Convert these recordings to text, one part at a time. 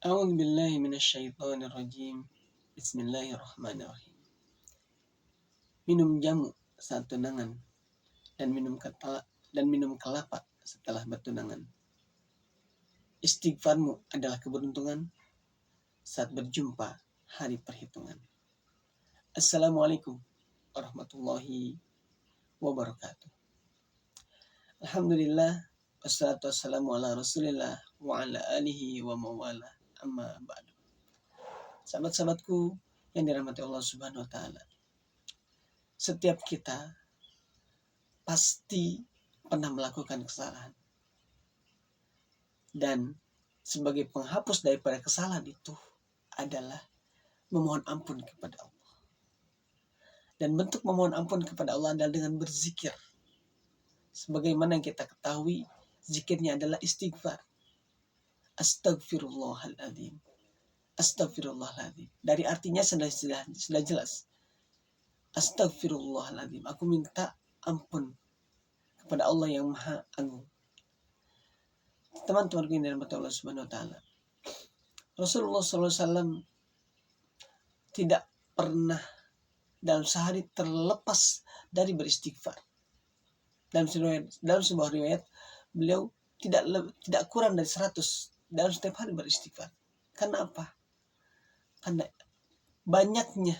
A'udzu billahi minasyaitonir rajim. Bismillahirrahmanirrahim. Minum jamu saat tunangan dan minum kelapa setelah bertunangan. Istighfarmu adalah keberuntungan saat berjumpa hari perhitungan. Assalamualaikum warahmatullahi wabarakatuh. Alhamdulillah, wassalatu wassalamu ala rasulillah wa ala alihi wa mawala, amma ba'du. Sahabat-sahabatku yang dirahmati Allah Subhanahu wa taala. Setiap kita pasti pernah melakukan kesalahan. Dan sebagai penghapus daripada kesalahan itu adalah memohon ampun kepada Allah. Dan bentuk memohon ampun kepada Allah adalah dengan berzikir. Sebagaimana yang kita ketahui, zikirnya adalah istighfar. Astagfirullahaladzim. Astagfirullahaladzim. Dari artinya sudah jelas. Astagfirullahaladzim. Aku minta ampun kepada Allah yang Maha Agung. Teman-teman yang dirahmati Allah Subhanahu wa taala. Rasulullah SAW tidak pernah dalam sehari terlepas dari beristighfar. Dalam sebuah riwayat beliau tidak kurang dari 100 dalam setiap hari beristighfar. Karena apa? Karena banyaknya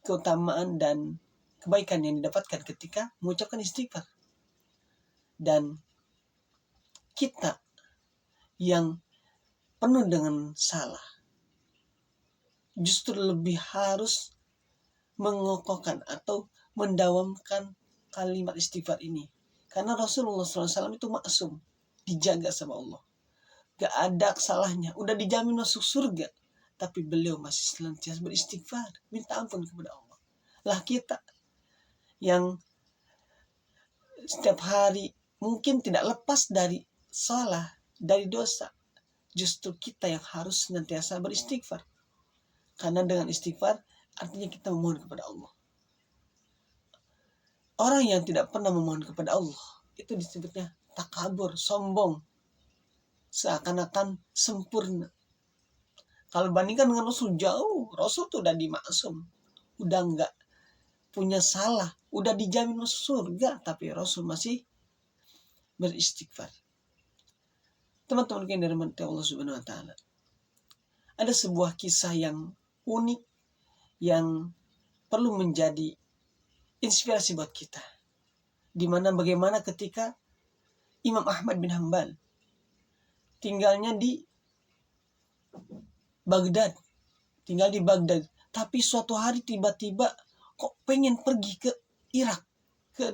keutamaan dan kebaikan yang didapatkan ketika mengucapkan istighfar. Dan kita yang penuh dengan salah justru lebih harus mengokohkan atau mendawamkan kalimat istighfar ini. Karena Rasulullah SAW itu maksum, dijaga sama Allah. Gak ada salahnya, udah dijamin masuk surga. Tapi beliau masih senantiasa beristighfar, minta ampun kepada Allah. Lah kita yang setiap hari mungkin tidak lepas dari salah, dari dosa. Justru kita yang harus senantiasa beristighfar. Karena dengan istighfar artinya kita memohon kepada Allah. Orang yang tidak pernah memohon kepada Allah itu disebutnya takabur, sombong, seakan-akan sempurna. Kalau bandingkan dengan Rasul, jauh. Rasul tuh udah dimaksum, udah enggak punya salah, udah dijamin masuk surga, tapi Rasul masih beristighfar. Teman-teman yang dirahmati Allah Subhanahu wa taala. Ada sebuah kisah yang unik yang perlu menjadi inspirasi buat kita. Di mana bagaimana ketika Imam Ahmad bin Hanbal tinggalnya di Baghdad, tapi suatu hari tiba-tiba kok pengen pergi ke Irak, ke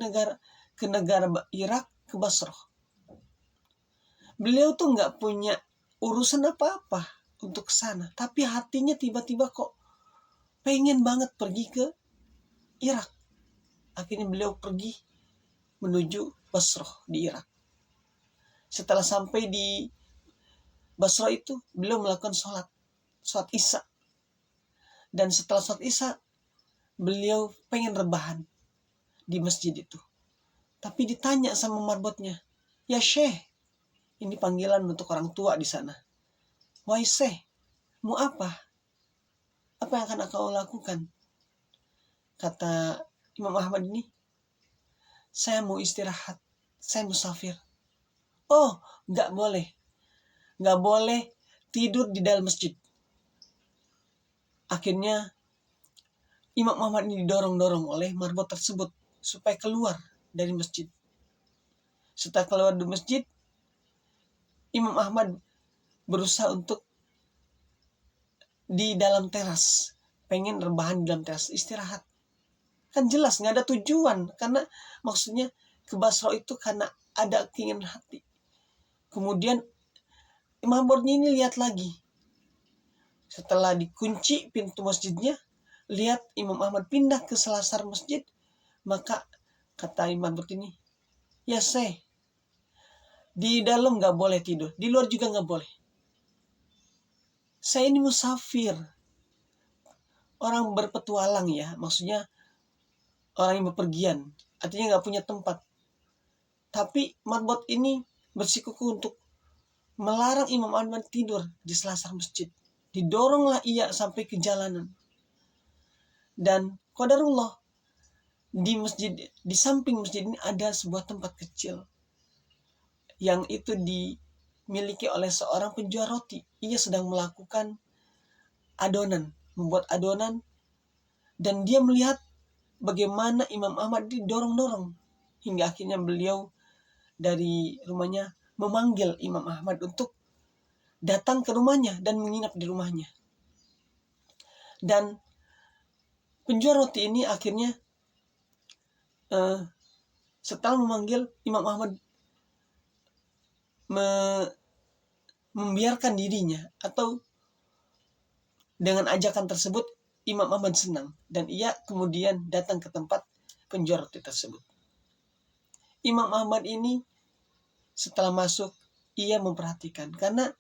negara Irak, ke Basrah. Beliau tuh nggak punya urusan apa-apa untuk ke sana, tapi hatinya tiba-tiba kok pengen banget pergi ke Irak. Akhirnya beliau pergi menuju Basrah di Irak. Setelah sampai di Basrah itu, beliau melakukan sholat Isya. Dan setelah sholat Isya, beliau pengen rebahan di masjid itu. Tapi ditanya sama marbotnya, "Ya Syekh," ini panggilan untuk orang tua di sana. "Wahai Syekh, mau apa? Apa yang akan kau lakukan?" Kata Imam Ahmad ini, "Saya mau istirahat, saya musafir." "Oh, nggak boleh tidur di dalam masjid." Akhirnya Imam Ahmad ini didorong-dorong oleh marbot tersebut supaya keluar dari masjid. Setelah keluar dari masjid, Imam Ahmad berusaha untuk di dalam teras, pengen rebahan di dalam teras, istirahat. Kan jelas nggak ada tujuan, karena maksudnya ke Basrah itu karena ada keinginan hati. Kemudian Imam Ahmad ini lihat lagi. Setelah dikunci pintu masjidnya, lihat Imam Ahmad pindah ke selasar masjid. Maka kata Imam Ahmad ini, "Ya Syekh, di dalam nggak boleh tidur, di luar juga nggak boleh. Saya ini musafir, orang berpetualang ya, maksudnya orang yang bepergian, artinya nggak punya tempat. Tapi marbot ini bersikukuh untuk melarang Imam Ahmad tidur di selasar masjid. Didoronglah ia sampai ke jalanan. Dan qadarullah, di samping masjid ini ada sebuah tempat kecil yang itu dimiliki oleh seorang penjual roti. Ia sedang melakukan adonan, membuat adonan, dan dia melihat bagaimana Imam Ahmad didorong-dorong hingga akhirnya beliau dari rumahnya memanggil Imam Ahmad untuk datang ke rumahnya dan menginap di rumahnya. Dan penjual roti ini akhirnya setelah memanggil Imam Ahmad membiarkan dirinya, atau dengan ajakan tersebut Imam Ahmad senang dan ia kemudian datang ke tempat penjual roti tersebut. Imam Ahmad ini setelah masuk, ia memperhatikan karena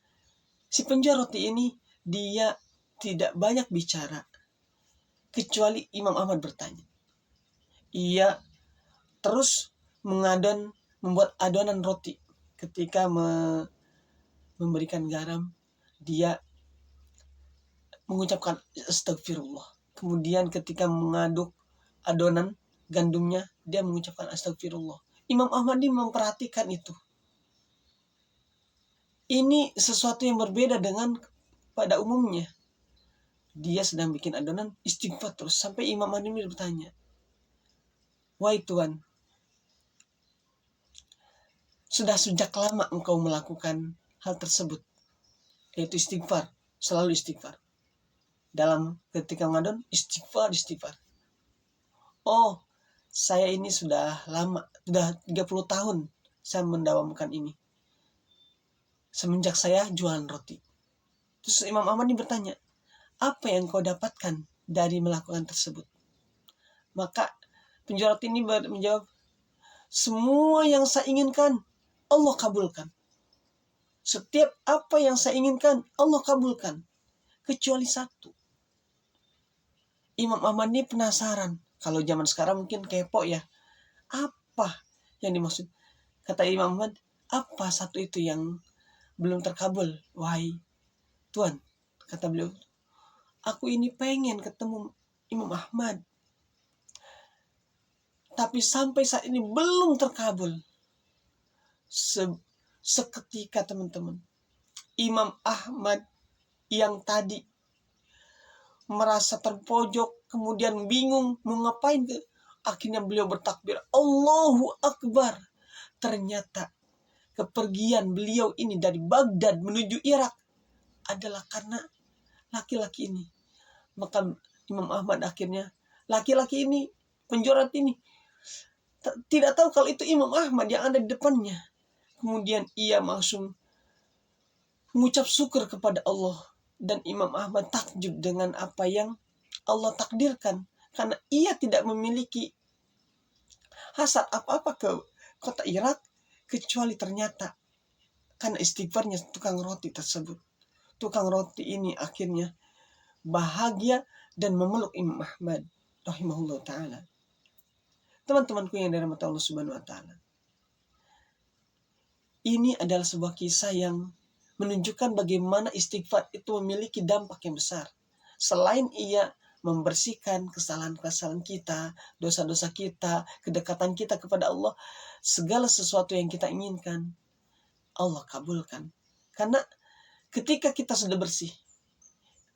si penjual roti ini dia tidak banyak bicara kecuali Imam Ahmad bertanya. Ia terus membuat adonan roti. Ketika memberikan garam, dia mengucapkan astagfirullah. Kemudian ketika mengaduk adonan gandumnya, dia mengucapkan astagfirullah. Imam Ahmad ini memperhatikan itu. Ini sesuatu yang berbeda dengan pada umumnya. Dia sedang bikin adonan, istighfar terus. Sampai Imam Ahmad ini bertanya, "Wahai Tuhan, sudah sejak lama engkau melakukan hal tersebut, yaitu istighfar, selalu istighfar. Dalam ketika mengadon, istighfar. Oh, saya ini sudah lama, sudah 30 tahun saya mendawamkan ini. Semenjak saya jualan roti." Terus Imam Ahmad ini bertanya, "Apa yang kau dapatkan dari melakukan tersebut?" Maka penjual roti ini menjawab, "Semua yang saya inginkan, Allah kabulkan. Setiap apa yang saya inginkan, Allah kabulkan. Kecuali satu." Imam Ahmad ini penasaran. Kalau zaman sekarang mungkin kepo ya. Apa yang dimaksud? Kata Imam Ahmad, "Apa satu itu yang belum terkabul, wahai Tuhan?" Kata beliau, "Aku ini pengen ketemu Imam Ahmad. Tapi sampai saat ini belum terkabul." Seketika teman-teman, Imam Ahmad yang tadi merasa terpojok, kemudian bingung mau ngapain, akhirnya beliau bertakbir, Allahu Akbar. Ternyata kepergian beliau ini dari Baghdad menuju Irak adalah karena laki-laki ini. Maka Imam Ahmad akhirnya, laki-laki ini, penjual ini, tidak tahu kalau itu Imam Ahmad yang ada di depannya. Kemudian ia langsung mengucap syukur kepada Allah. Dan Imam Ahmad takjub dengan apa yang Allah takdirkan. Karena ia tidak memiliki hasad apa-apa ke kota Irak. Kecuali ternyata karena istighfarnya tukang roti tersebut. Tukang roti ini akhirnya bahagia dan memeluk Imam Ahmad rahimahullah ta'ala. Teman-temanku yang dirahmati Allah subhanahu wa ta'ala, ini adalah sebuah kisah yang menunjukkan bagaimana istighfar itu memiliki dampak yang besar. Selain ia membersihkan kesalahan-kesalahan kita, dosa-dosa kita, kedekatan kita kepada Allah, segala sesuatu yang kita inginkan, Allah kabulkan. Karena ketika kita sudah bersih,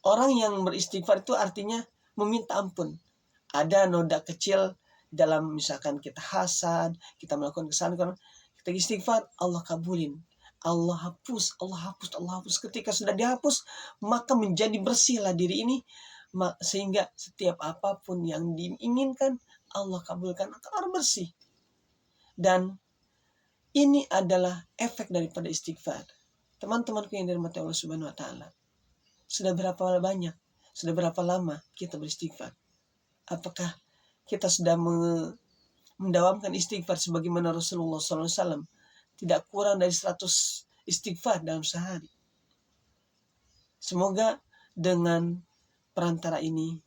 orang yang beristighfar itu artinya meminta ampun. Ada noda kecil dalam misalkan kita hasad, kita melakukan kesalahan, kita istighfar, Allah kabulin. Allah hapus. Ketika sudah dihapus, maka menjadi bersihlah diri ini, sehingga setiap apapun yang diinginkan Allah kabulkan akan bersih. Dan ini adalah efek daripada istighfar. Teman-temanku yang dirahmati Allah subhanahu wa ta'ala, sudah berapa banyak, sudah berapa lama kita beristighfar? Apakah kita sudah mendawamkan istighfar sebagaimana Rasulullah SAW tidak kurang dari 100 istighfar dalam sehari? Semoga dengan perantara ini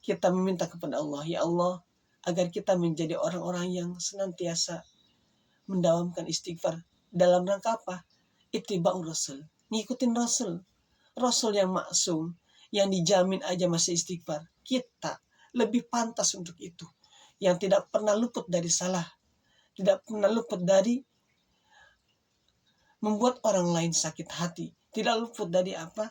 kita meminta kepada Allah, ya Allah, agar kita menjadi orang-orang yang senantiasa mendawamkan istighfar. Dalam rangka apa? ittiba'ur rasul, ngikutin Rasul. Rasul yang maksum, yang dijamin aja masih istighfar. Kita lebih pantas untuk itu. Yang tidak pernah luput dari salah. Tidak pernah luput dari membuat orang lain sakit hati. Tidak luput dari apa?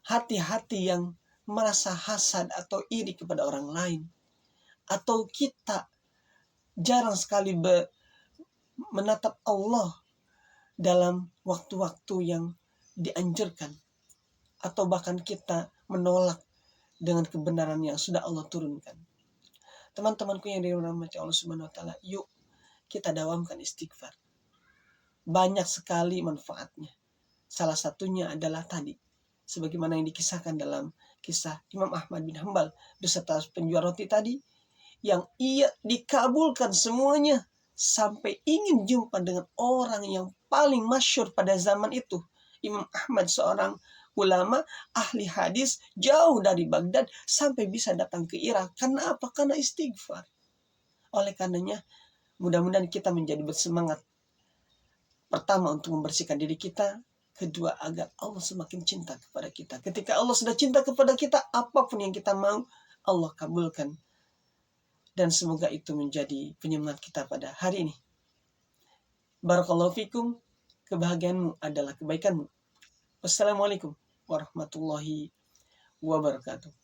Hati-hati yang merasa hasad atau iri kepada orang lain. Atau kita jarang sekali menatap Allah dalam waktu-waktu yang dianjurkan. Atau bahkan kita menolak dengan kebenaran yang sudah Allah turunkan. Teman-temanku yang dirahmati Allah Subhanahu wa taala, yuk kita dawamkan istighfar. Banyak sekali manfaatnya. Salah satunya adalah tadi, sebagaimana yang dikisahkan dalam kisah Imam Ahmad bin Hanbal beserta penjual roti tadi, yang ia dikabulkan semuanya sampai ingin jumpa dengan orang yang paling masyhur pada zaman itu. Imam Ahmad seorang ulama ahli hadis jauh dari Baghdad sampai bisa datang ke Irak. Karena apa? Karena istighfar. Oleh karenanya mudah-mudahan kita menjadi bersemangat. Pertama, untuk membersihkan diri kita. Kedua, agar Allah semakin cinta kepada kita. Ketika Allah sudah cinta kepada kita, apapun yang kita mau, Allah kabulkan. Dan semoga itu menjadi penyemangat kita pada hari ini. Barakallahu fikum. Kebahagiaanmu adalah kebaikanmu. Wassalamualaikum warahmatullahi wabarakatuh.